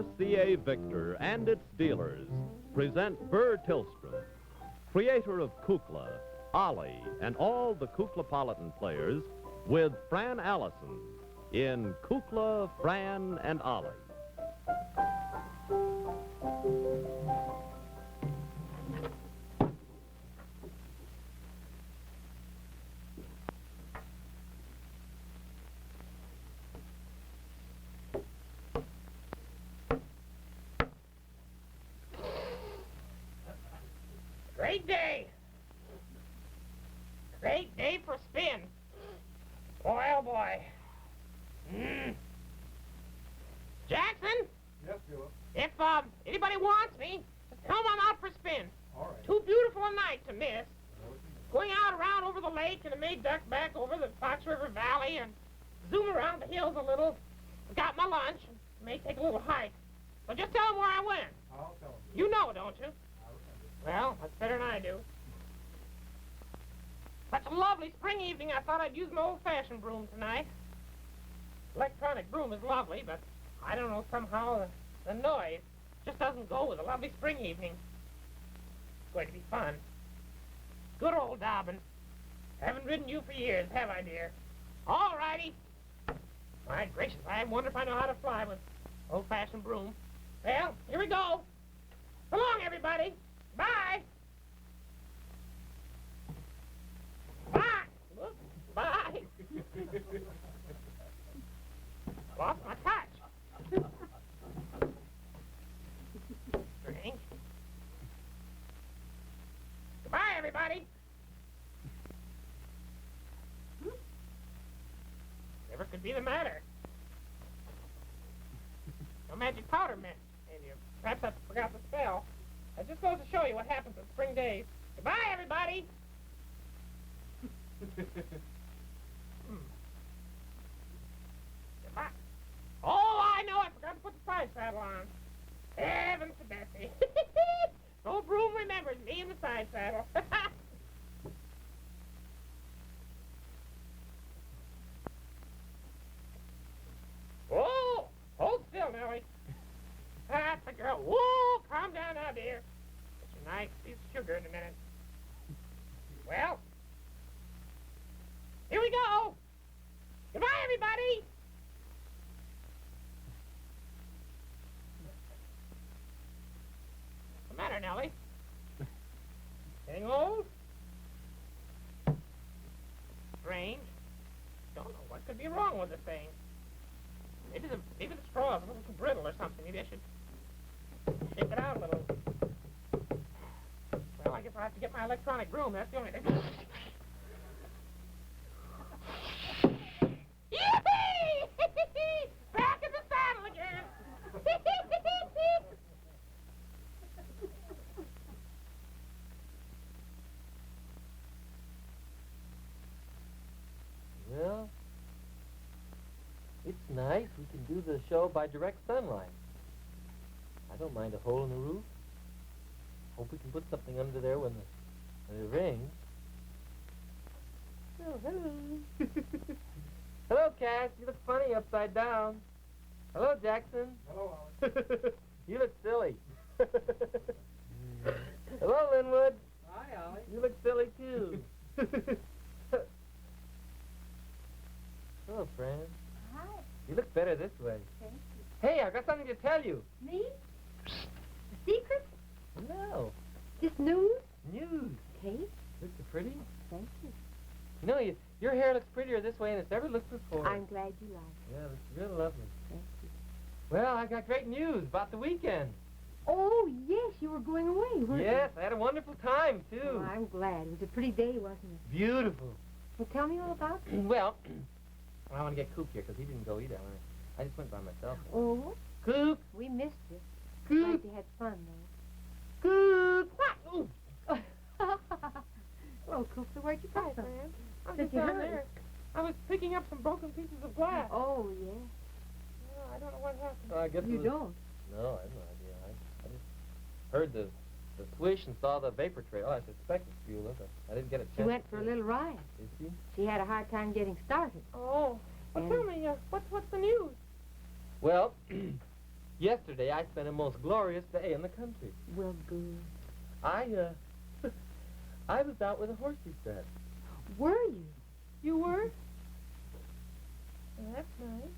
RCA Victor and its dealers present Burr Tillstrom, creator of Kukla, Ollie, and all the Kuklapolitan players, with Fran Allison in Kukla, Fran and Ollie. Great day. Great day for spin. Boy, oh boy. Jackson? Yes, Buelah. If anybody wants me, just tell 'em I'm out for a spin. All right. Too beautiful a night to miss. Going out around over the lake and I may duck back over the Fox River Valley and zoom around the hills a little. Got my lunch and may take a little hike. So just tell 'em where I went. I'll tell him. You know, don't you? I'll remember. Well, that's better than I do. Such a lovely spring evening, I thought I'd use my old-fashioned broom tonight. Electronic broom is lovely, but I don't know, somehow the noise just doesn't go with a lovely spring evening. It's going to be fun. Good old Dobbin. Haven't ridden you for years, have I, dear? All righty. My gracious, I wonder if I know how to fly with old-fashioned broom. Well, here we go. So long, everybody. Bye. Bye. Whoops. Bye. Lost my touch. Strange. Goodbye, everybody. Whatever could be the matter? No magic powder meant. And you perhaps I forgot the spell. I just goes to show you what happens on spring days. Goodbye, everybody. Goodbye. Oh, I know. I forgot to put the side saddle on. Heavens to Betsy. Old broom remembers me in the side saddle. Oh, hold still, Nellie. That's the girl. Whoa, calm down now, dear. Get your nice piece of sugar in a minute. Well, here we go. Goodbye, everybody. What's the matter, Nellie? Getting old? Strange. Don't know what could be wrong with the thing. Maybe the straw's a little too brittle or something. Maybe I should shake it out a little. Well, I guess I'll have to get my electronic broom. That's the only thing. Yippee! Back in the saddle again. Well, it's nice. We can do the show by direct sunlight. I don't mind a hole in the roof. Hope we can put something under there when it rings. Oh, hello. Hello, Cass. You look funny upside down. Hello, Jackson. Hello, Ollie. You look silly. Hello, Linwood. Hi, Ollie. You look silly, too. Hello, Fran. Hi. You look better this way. Thank you. Hey, I've got something to tell you. Me? A secret? No. Just news? News. Kate? Looks so pretty. Thank you. You know, your hair looks prettier this way than it's ever looked before. I'm glad you like it. Yeah, it's real lovely. Thank you. Well, I got great news about the weekend. Oh, yes, you were going away, weren't you? Yes, I had a wonderful time, too. Oh, I'm glad. It was a pretty day, wasn't it? Beautiful. Well, tell me all about it. Well, I want to get Coop here because he didn't go either. I just went by myself. Oh, Coop! we missed you. Coop! Glad you had fun, though. Coop! What? Ooh. Well, Cooper, where'd you Hi, come from? Fran. I'm Did just you down hurt? there. I was picking up some broken pieces of glass. Oh, yeah. Oh, I don't know what happened. I guess You it was... don't. No, I have no idea. I just heard the swish and saw the vapor trail. Oh, I suspected Buelah, but I didn't get a chance. She went to for a see it. little ride. Did she? She had a hard time getting started. Oh. Well, And- tell me, what's the news? Well, Yesterday, I spent a most glorious day in the country. Well, good. I was out with a horse you said. Were you? You were? Well, that's nice.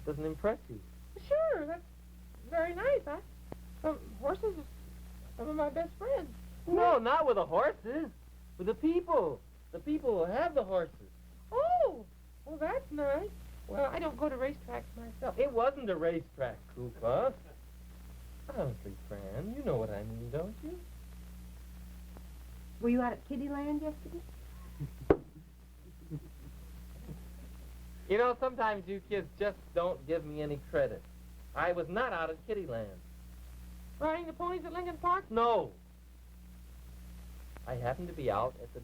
Doesn't impress you. Sure, that's very nice. Horses are some of my best friends. No, not with the horses. With the people. The people who have the horses. Oh, well, that's nice. Well, I don't go to racetracks myself. It wasn't a racetrack, Koopa. Honestly, Fran, you know what I mean, don't you? Were you out at Kittyland yesterday? You know, sometimes you kids just don't give me any credit. I was not out at Kittyland. Riding the ponies at Lincoln Park? No. I happened to be out at the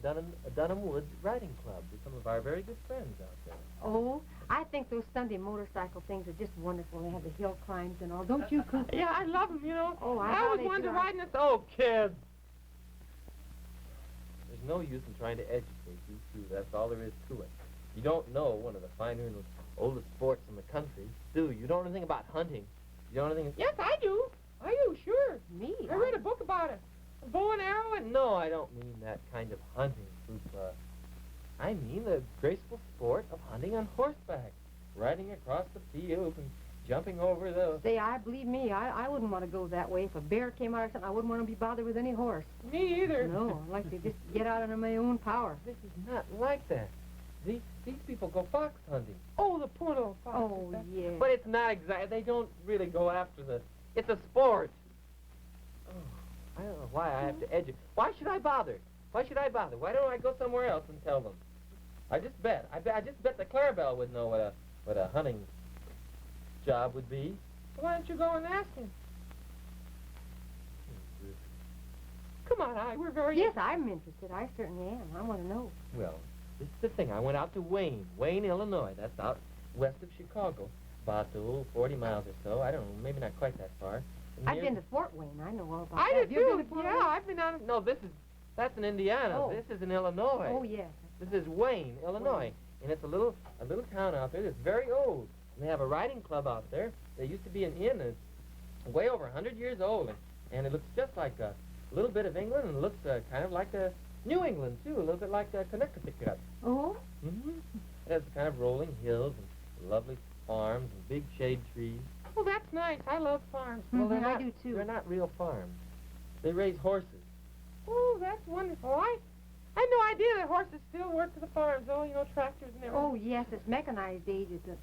Dunham Woods Riding Club with some of our very good friends out there. Oh, I think those Sunday motorcycle things are just wonderful. They have the hill climbs and all. Don't you, Cooper? Yeah, I love them, you know. Oh, I always know they wanted to do. ride in a... Oh, kids! There's no use in trying to educate you two. That's all there is to it. You don't know one of the finer and oldest sports in the country, do you? You don't know anything about hunting. You don't know anything... Yes, I do. I do, sure. Me? I read a book about it. A bow and arrow and... No, I don't mean that kind of hunting, Koopa. I mean the graceful sport of hunting on horseback, riding across the field and jumping over the... Say, believe me, I wouldn't want to go that way. If a bear came out or something, I wouldn't want to be bothered with any horse. Me either. No, I'd like to just get out under my own power. This is not like that. These people go fox hunting. Oh, the poor little foxes. Oh, yeah. But it's not exactly... They don't really go after the... It's a sport. Oh, I don't know why I have to educate. Why should I bother? Why should I bother? Why don't I go somewhere else and tell them? I just bet. I just bet that Clarabelle would know what a hunting job would be. Why don't you go and ask him? Come on, we're very... Yes, I'm interested. I certainly am. I want to know. Well, this is the thing. I went out to Wayne, Illinois. That's out west of Chicago. About 40 miles or so. I don't know, maybe not quite that far. And I've near- been to Fort Wayne. I know all about I that. did Have you too. been to Fort Yeah, Wayne? I've been on... No, that's in Indiana. Oh. This is in Illinois. Oh, yes. This is Wayne, Illinois. And it's a little town out there that's very old. And they have a riding club out there. There used to be an inn that's way over 100 years old. And it looks just like a little bit of England, and it looks kind of like New England, too, a little bit like Connecticut. Oh? Mm-hmm. It has kind of rolling hills and lovely farms and big shade trees. Oh, that's nice. I love farms. Well, they're Mhm, I not, do, too. They're not real farms. They raise horses. Oh, that's wonderful. I had no idea that horses still work for the farms. Oh, you know, tractors and everything. Oh, yes, it's mechanized age. It's a...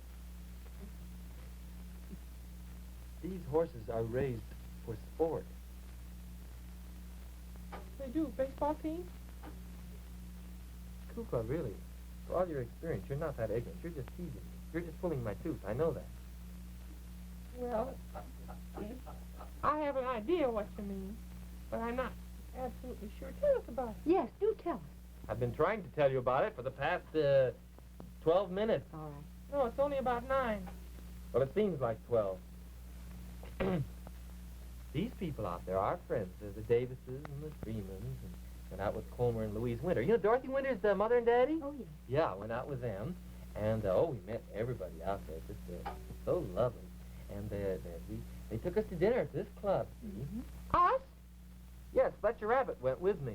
These horses are raised for sport. They do. Baseball team? Kukla, really, for all your experience, you're not that ignorant. You're just teasing me. You're just pulling my tooth. I know that. Well, I have an idea what you mean, but I'm not absolutely sure. Tell us about it. Yes, do tell us. I've been trying to tell you about it for the past 12 minutes. All right. No, it's only about 9. Well, it seems like 12. These people out there are friends. They're the Davises and the Freemans, and went out with Comer and Louise Winter. You know Dorothy Winter's mother and daddy? Oh, yes. Yeah, I went out with them, and we met everybody out there. Just so lovely. And they took us to dinner at this club. See? Us? Yes, Fletcher Rabbit went with me.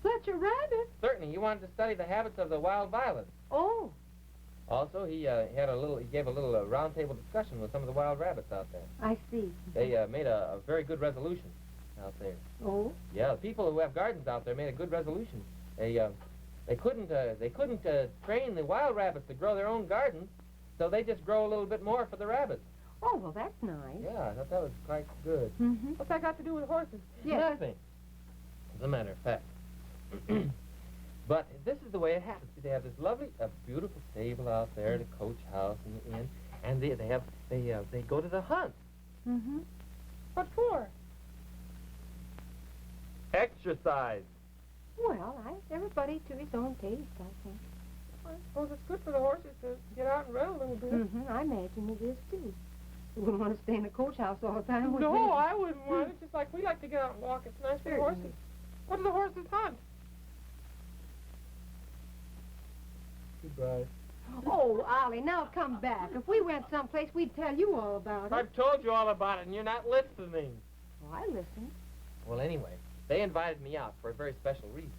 Fletcher Rabbit? Certainly, he wanted to study the habits of the wild violets. Oh. Also, he gave a little round table discussion with some of the wild rabbits out there. I see. They made a very good resolution out there. Oh? Yeah, the people who have gardens out there made a good resolution. They couldn't train the wild rabbits to grow their own gardens, so they just grow a little bit more for the rabbits. Oh, well, that's nice. Yeah, I thought that was quite good. Mm-hmm. What's that got to do with horses? Yes. Nothing. As a matter of fact. But this is the way it happens. They have this lovely, beautiful stable out there, the coach house and the inn, and they go to the hunt. Mm-hmm. What for? Exercise. Well, everybody to his own taste, I think. I suppose it's good for the horses to get out and run a little bit. Mm-hmm. I imagine it is, too. You wouldn't want to stay in the coach house all the time, would you? No, I wouldn't want it. Just like we like to get out and walk. It's nice for the horses. Certainly. What do the horses hunt? Goodbye. Oh, Ollie, now come back. If we went someplace, we'd tell you all about it. I've told you all about it, and you're not listening. Oh, I listened. Well, anyway, they invited me out for a very special reason,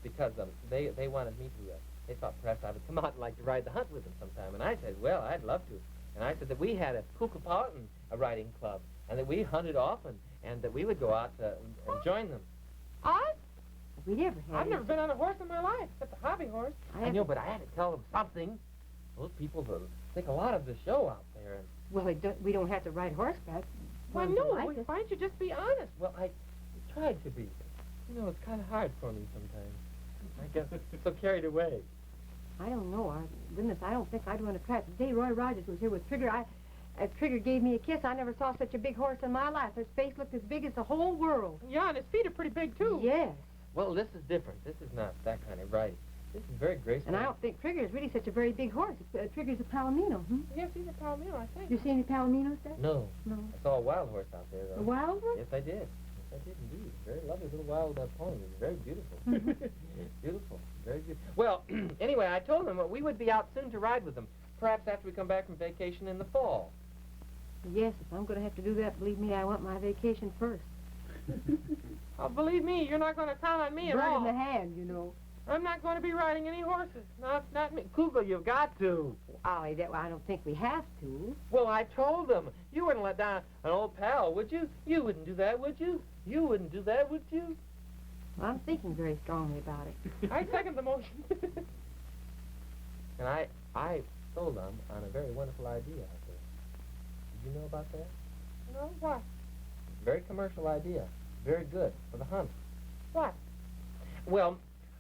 because they wanted me to, they thought perhaps I would come out and like to ride the hunt with them sometime. And I said, well, I'd love to. And I said that we had a Kukla riding club, and that we hunted often, and that we would go out and join them. Us? We never had I've never been on a horse in my life, except a hobby horse. I know, but I had to tell them something. Those people think a lot of the show out there. And, Well, we don't have to ride horseback. Why, Ones no, that like us. why don't you just be honest? well, I tried to be. You know, it's kind of hard for me sometimes. I get so carried away. I don't know. Goodness, I don't think I'd run a track. The day Roy Rogers was here with Trigger, Trigger gave me a kiss. I never saw such a big horse in my life. His face looked as big as the whole world. Yeah, and his feet are pretty big, too. Yes. Well, this is different. This is not that kind of riding. This is very graceful. And I don't think Trigger is really such a very big horse. Trigger's a Palomino, Yes, he's a Palomino, I think. You see any Palominos there? No. No. I saw a wild horse out there, though. A wild one? Yes, I did. Yes, I did indeed. Very lovely little wild pony. It was very beautiful. Beautiful. Very beautiful. Well, anyway, I told them that we would be out soon to ride with them, perhaps after we come back from vacation in the fall. Yes, if I'm going to have to do that, believe me, I want my vacation first. Oh, believe me, you're not going to count on me at Bird all. in the hand, you know. I'm not going to be riding any horses. Not me. Kugel, you've got to. Ollie, I don't think we have to. Well, I told them. You wouldn't let down an old pal, would you? You wouldn't do that, would you? You wouldn't do that, would you? I'm thinking very strongly about it. I second the motion. And I told them on a very wonderful idea out there. Did you know about that? No, what? It's a very commercial idea. Very good for the hunt. What? Well,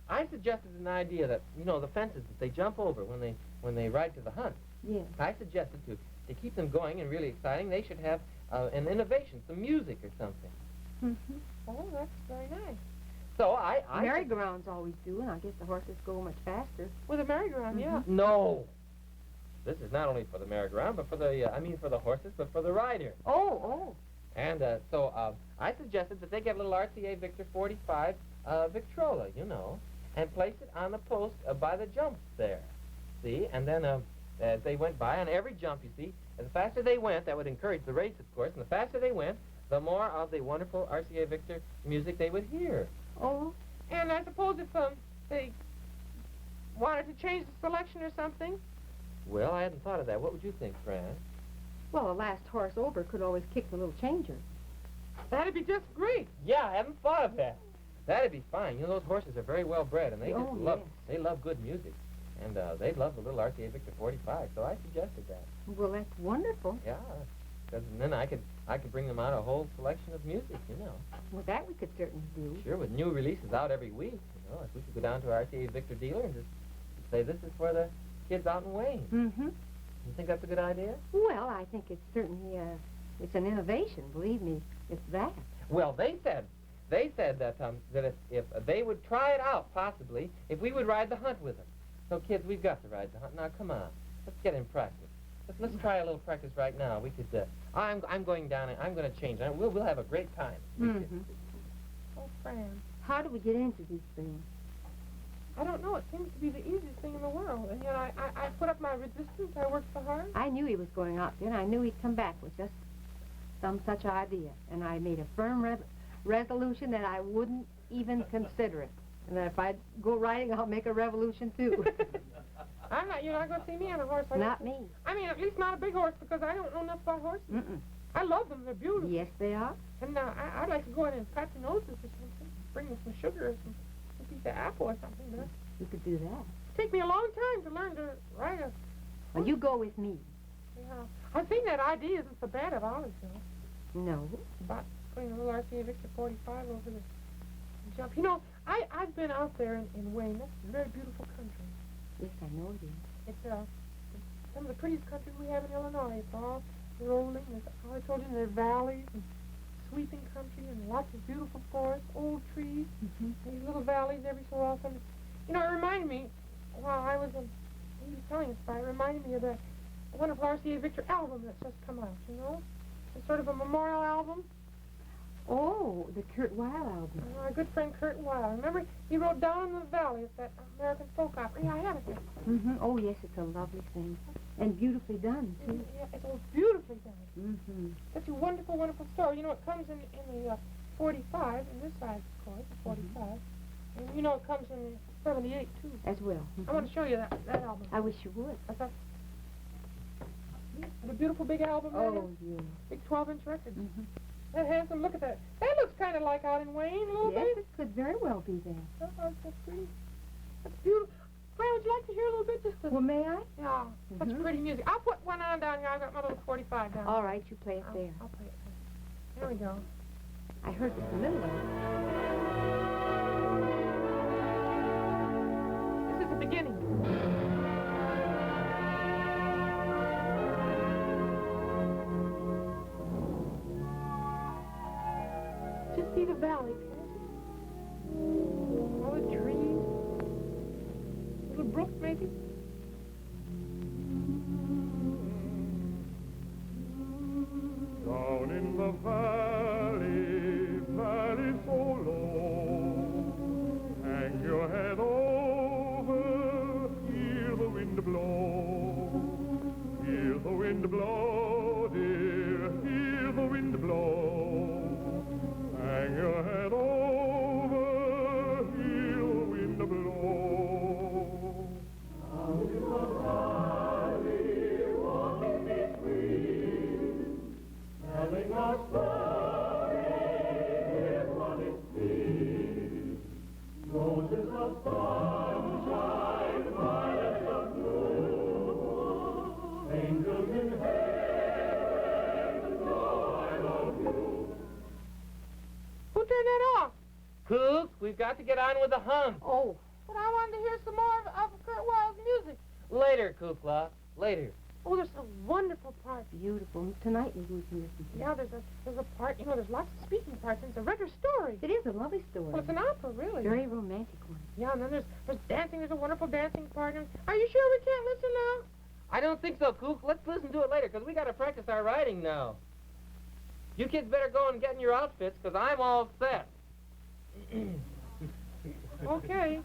I suggested an idea that, you know, the fences that they jump over when they ride to the hunt. Yes. I suggested to keep them going and really exciting, they should have an innovation, some music or something. Mm-hmm. Oh, that's very nice. So I Merry-go-rounds always do, and I guess the horses go much faster. With a merry-go-round, yeah. No. This is not only for the merry-go-round, but for the horses, but for the rider. Oh. And so I suggested that they get a little RCA Victor 45 Victrola, you know, and place it on the post by the jumps there. See? And then as they went by, on every jump, you see, the faster they went, that would encourage the race, of course, and the faster they went, the more of the wonderful RCA Victor music they would hear. Oh. And I suppose if they wanted to change the selection or something. Well, I hadn't thought of that. What would you think, Fran? Well, the last horse over could always kick the little changer. That'd be just great. Yeah, I haven't thought of that. That'd be fine. You know, those horses are very well bred, and they Oh, just love, yes. they love good music. And they love the little RCA Victor 45, so I suggested that. Well, that's wonderful. Yeah, 'cause then I could bring them out a whole selection of music, you know. Well, that we could certainly do. Sure, with new releases out every week, you know. If we could go down to our RCA Victor dealer and just say, this is for the kids out in Wayne. Mm-hmm. You think that's a good idea? Well, I think it's certainly, it's an innovation, believe me. It's that. Well, they said that if they would try it out, possibly, if we would ride the hunt with them. So, kids, we've got to ride the hunt. Now, come on. Let's get in practice. Let's try a little practice right now. We could, I'm going down and I'm going to change. We'll have a great time. We kids. Mm-hmm. Oh, Fran. How do we get into these things? I don't know. It seems to be the easiest thing in the world. And yet I put up my resistance. I worked so hard. I knew he was going out there, and I knew he'd come back with just some such idea. And I made a firm resolution that I wouldn't even consider it. And that if I go riding, I'll make a revolution, too. You're not going to see me on a horse. Not me. I mean, at least not a big horse, because I don't know enough about horses. Mm-mm. I love them. They're beautiful. Yes, they are. And I'd like to go in and pat the noses or something. Bring them some sugar or some piece of apple or something. But You could do that. it'd take me a long time to learn to ride a... Well, you go with me. Yeah. I think that idea isn't so bad of Ollie's, though. No. About putting a little RCA Victor 45 over the jump. You know, I've been out there in Wayne. That's a very beautiful country. Yes, I know it is. It's some of the prettiest country we have in Illinois. It's all rolling. There's, how I told you, there are valleys and sweeping country and lots of beautiful forests, old trees, these little valleys every so often. You know, it reminded me, while I was he was telling us about it, reminded me of the wonderful RCA Victor album that's just come out, you know? It's sort of a memorial album. Oh, the Kurt Weill album. Our good friend Kurt Weill. Remember, he wrote Down in the Valley. It's that American folk opera. Yeah, I have it here. Mm-hmm. Oh, yes, it's a lovely thing. And beautifully done, too. Yeah, it's all beautifully done. Mm-hmm. It's a wonderful, wonderful story. You know, it comes in the 45, in this size, of course, the 45. And you know, it comes in the 78, too. As well. I want to show you that album. I wish you would. I thought, the beautiful big album there. Oh, yeah. Big 12-inch record. Mm-hmm. That handsome, look at that. That looks kind of like out in Wayne, a little Yes, bit. it could very well be there. Oh, that's pretty. That's beautiful. Fran, would you like to hear a little bit? Just Well, may I? yeah, that's pretty music. I'll put one on down here. I've got my little 45 down. All right, you play it there. I'll play it there. There we go. I heard just a little of it. This is the beginning. Just see the valley, all the trees, little brook maybe. Down in the valley, valley so low, hang your head over, feel the wind blow. Feel the wind blow, dear, feel the wind blow. Hang your head over, feel the wind blow. Out in the valley, walking between, telling a story, here's what it seems. Roses of sunshine, violets of blue, angels in heaven, oh, I love you. Who turned that off? Cook, we've got to get on with the hunt. Oh, But I wanted to hear some more of Kurt Weill's music. Later, Kukla. Later. Oh, there's some wonderful parts. beautiful. Tonight maybe we can listen to it. Yeah, there's a part, you know, there's lots of speaking parts, and it's a regular story. It is a lovely story. Well, it's an opera, really. Very romantic one. Yeah, and then there's dancing. There's a wonderful dancing part. And are you sure we can't listen now? I don't think so, Kook. Let's listen to it later, because we got to practice our riding now. You kids better go and get in your outfits, because I'm all set. Okay.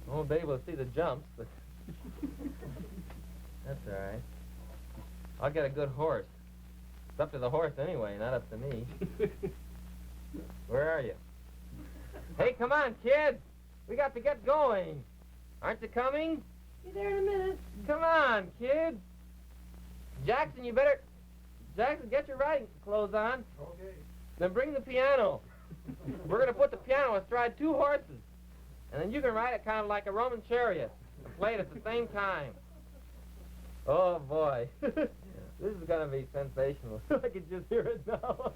Won't be able to see the jumps, but that's all right. I'll get a good horse. It's up to the horse anyway, not up to me. Where are you? Hey, come on, kids. We got to get going. Aren't you coming? Be there in a minute. Come on, kids. Jackson, Jackson, get your riding clothes on. Okay. Then bring the piano. We're going to put the piano astride two horses. And then you can ride it kind of like a Roman chariot and play it at the same time. Oh, boy. This is going to be sensational. I can just hear it now.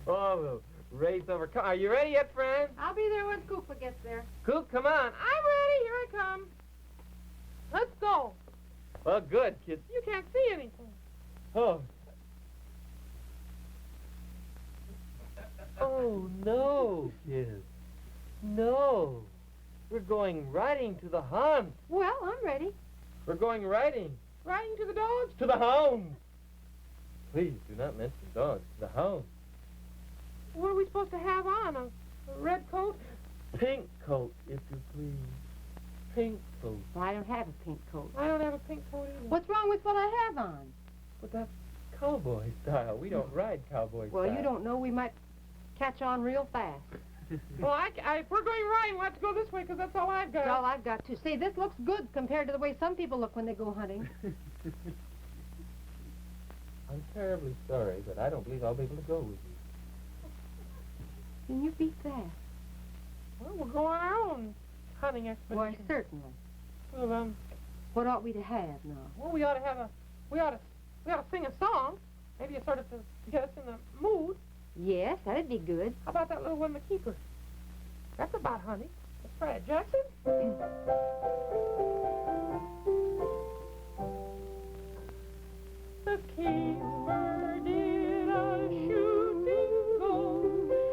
Oh, the race over. Are you ready yet, Fran? I'll be there when Kukla gets there. Coop, come on. I'm ready. Here I come. Let's go. Well, good, kids. You can't see anything. Oh. Oh, no, kids. No. We're going riding to the hunt. Well, I'm ready. We're going riding Riding to the dogs. to the hounds. Please do not mention dogs. The hounds. What are we supposed to have on? A red coat? Pink coat, if you please. Pink coat. Well, I don't have a pink coat. I don't have a pink coat either. What's wrong with what I have on? But that's cowboy style. We don't ride cowboy style. Well, you don't know. We might catch on real fast. Well, if we're going riding, we'll have to go this way because that's all I've got. That's all I've got to say. This looks good compared to the way some people look when they go hunting. I'm terribly sorry, but I don't believe I'll be able to go with you. Can you beat that? Well, we'll go on our own hunting expedition. Why, certainly. Well, What ought we to have now? well, we ought to sing a song. Maybe a sort of to get us in the mood. Yes, that'd be good. How about that little one, the keeper? That's about hunting. Let's try it, Jackson. The keeper did a shooting go,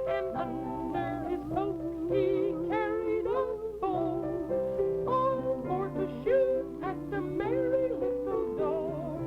and under his coat he carried a bow, all for to shoot at the merry little doe.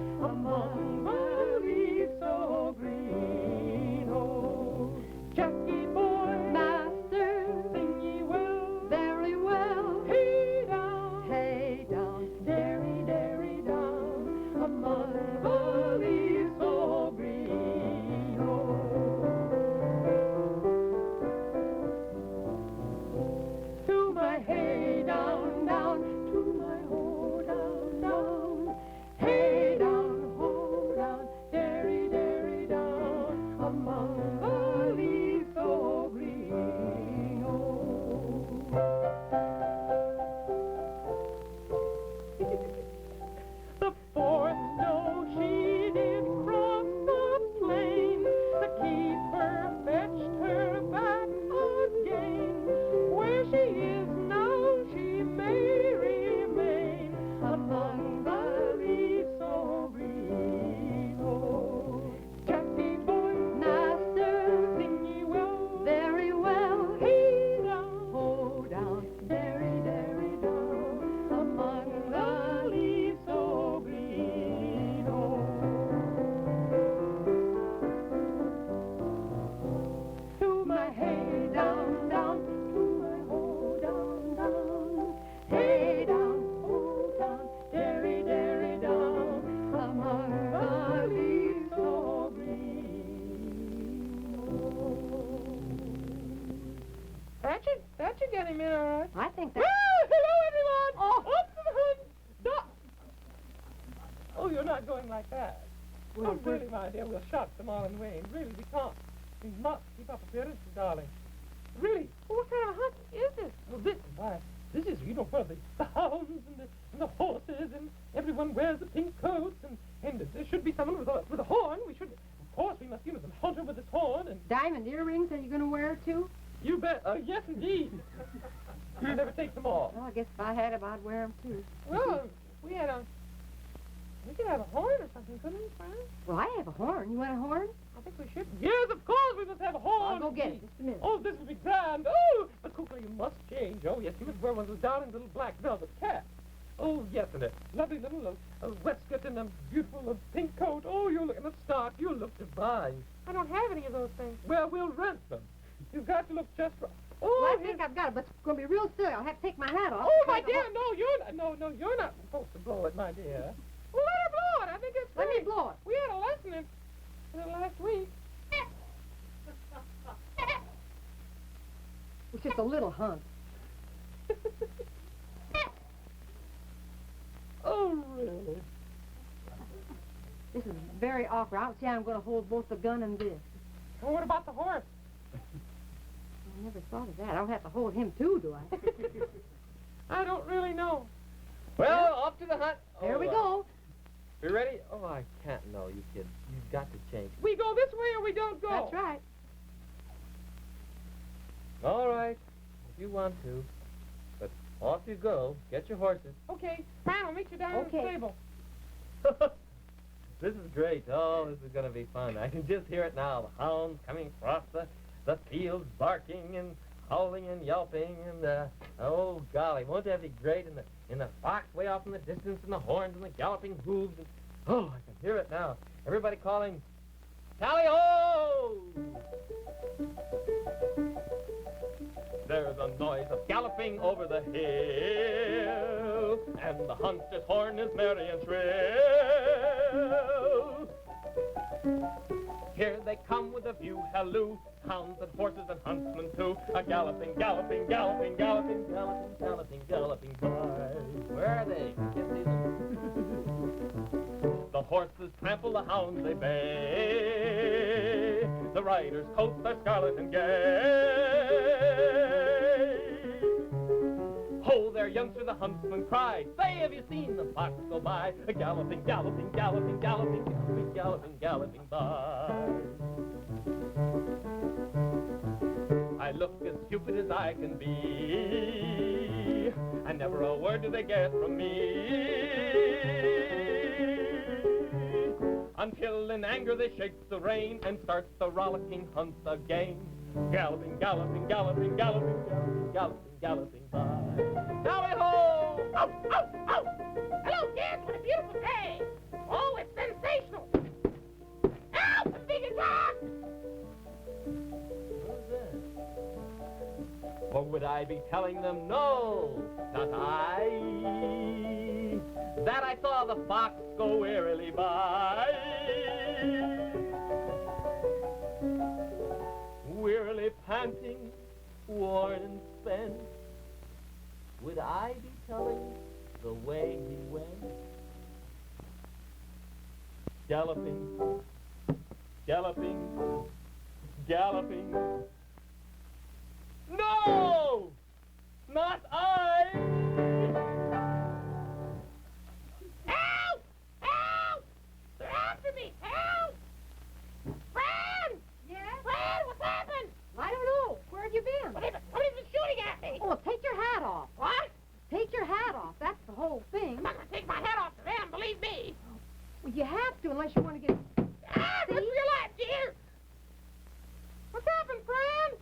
That should get him in all right. I think Well, that... hello, everyone! Oh. Up to the hood! Duck! Oh, you're not going like that. Well, Oh, really, my dear, we'll shock them all in Wayne. Really, we can't. We must keep up appearances, darling. Really? Well, what kind of a hunt is this? Well, this is, you know, where the hounds and the horses and everyone wears the pink coats and there should be someone with a horn. We should, of course, we must, you know, the hunter with his horn and... Diamond earrings, are you going to wear too? You bet. Yes, indeed. I never take them off. Well, I guess if I had them, I'd wear them too. Well, we could have a horn or something, couldn't we, Fran? Well, I have a horn. You want a horn? I think we should. Yes, of course, we must have a horn. I'll go get it. Just a minute. Oh, this will be grand. Oh, but Kukla, you must change. Oh, yes, you must wear one of those darling little black velvet caps. Oh, yes, and a lovely little waistcoat and a beautiful pink coat. Oh, you'll look in a stock. You'll look divine. I don't have any of those things. Well, we'll rent them. You've got to look just right. Oh, Well, I think I've got it, but it's going to be real silly. I'll have to take my hat off. Oh, my because the dear, horn- you're not supposed to blow it, my dear. Well, let her blow it. I think it's Let me great. blow it. We had a lesson in it last week. It's just a little hunt. Oh, really? This is very awkward. I don't see how I'm going to hold both the gun and this. Well, what about the horse? I never thought of that. I don't have to hold him too, do I? I don't really know. Well, off to the hunt. There we go. You ready? Oh, I can't know, you kids. You've got to change. We go this way or we don't go. That's right. All right, if you want to. But off you go. Get your horses. Okay, Fran, I'll meet you down in the Okay. stable. This is great. Oh, this is going to be fun. I can just hear it now. The hounds coming across the fields, barking and howling and yelping, and oh golly, won't that be great? And the fox way off in the distance, and the horns and the galloping hooves. And, oh, I can hear it now. Everybody calling, tally-ho! There's a noise of galloping over the hill, and the hunter's horn is merry and shrill. Here they come with a view, halloo, hounds and horses and huntsmen too, a galloping, galloping, galloping, galloping, galloping, galloping, galloping by. Where are they? Can't see them. The horses trample, the hounds they bay, the riders' coats are scarlet and gay. Ho, there, youngster, the huntsman cried, say, have you seen the fox go by? A galloping, galloping, galloping, galloping, galloping, galloping, galloping by. I look as stupid as I can be, and never a word do they get from me. Until in anger they shake the rein and start the rollicking hunt again. Galloping, galloping, galloping, galloping, galloping, galloping, galloping by. Tally-ho! Oh, oh, oh! Hello, kids, what a beautiful day! Oh, it's sensational! Ow, the big attack! Who's that? Or would I be telling them, no, not I, that I saw the fox go wearily by? Wearily panting, worn and spent, would I be telling the way he went? Galloping, galloping, galloping. No! Not I! Help! Help! They're after me! Help! Fran! Yes? Fran, what's happened? I don't know. Where have you been? Somebody's been shooting at me! Oh, take your hat off. What? Take your hat off. That's the whole thing. I'm not going to take my hat off to them, believe me! Well, you have to unless you want to get... Ah, run for your life, dear! What's happened, Fran?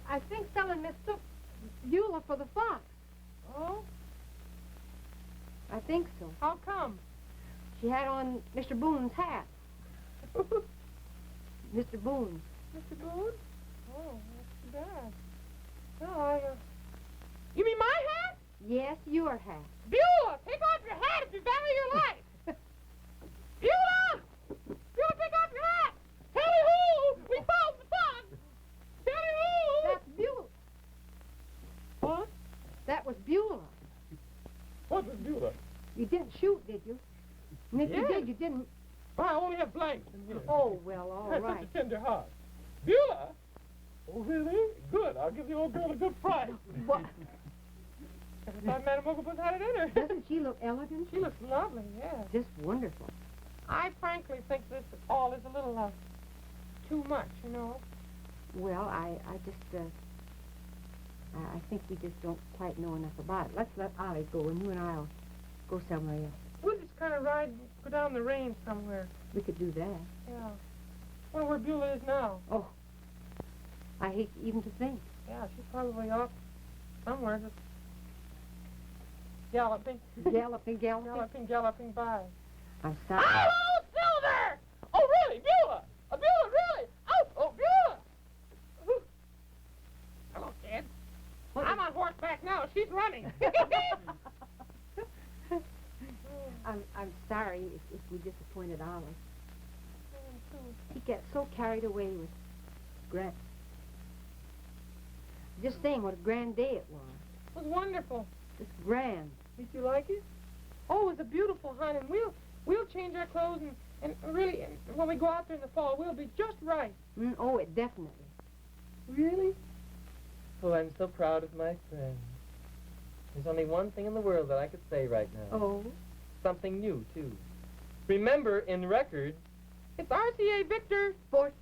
I think someone mistook Buelah for the fox. Oh? I think so. How come? She had on Mr. Boone's hat. Mr. Boone. Mr. Boone? Oh, that's too bad. No, You mean my hat? Yes, your hat. Buelah, take off your hat if you value your life! Buelah! Buelah, take off your hat! Tally-ho! We found the fox! Tally-ho! was Buelah. What was Buelah? You didn't shoot, did you? And if you Yes. did, you didn't... I only have blanks in here. Oh, well, all That's right. such a tender heart. Buelah? Oh, really? Good. I'll give the old girl a good price. What? I thought Madame Ooglepuss had it in her. Doesn't she look elegant? She looks lovely, yes. Just wonderful. I frankly think this all is a little, too much, you know. Well, I think we just don't quite know enough about it. Let's let Ollie go, and you and I'll go somewhere else. We'll just kind of go down the range somewhere. We could do that. Yeah. Wonder where Buelah is now. Oh, I hate even to think. Yeah, she's probably off somewhere just galloping. Galloping. Galloping by. I'm sorry. Oh, still there! Oh, really, Buelah? Buelah, really? Oh, Buelah! Ooh. Hello, kid. I'm on horseback now. She's running. I'm sorry if we disappointed Ollie. He gets so carried away with Grant. Just saying what a grand day it was. It was wonderful. It's grand. Did you like it? Oh, it was a beautiful hunt, and we'll change our clothes, and really, and when we go out there in the fall, we'll be just right. Oh, it definitely. Really? Oh, I'm so proud of my friend. There's only one thing in the world that I could say right now. Oh? Something new, too. Remember, in records, It's RCA Victor. 4-5.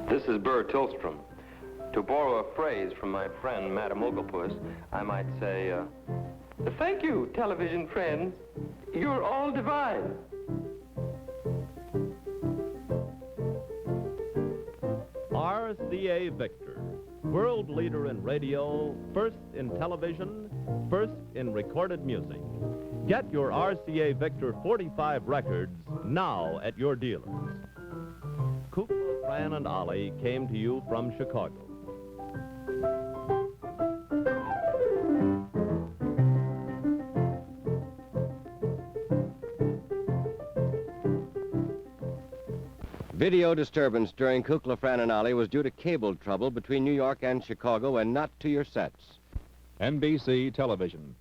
This is Burr Tillstrom. To borrow a phrase from my friend, Madame Ooglepuss, I might say, thank you, television friends. You're all divine. RCA Victor, world leader in radio, first in television, first in recorded music. Get your RCA Victor 45 records now at your dealers. Kukla, Fran and Ollie came to you from Chicago. Video disturbance during Kukla, Fran and Ollie was due to cable trouble between New York and Chicago and not to your sets. NBC Television.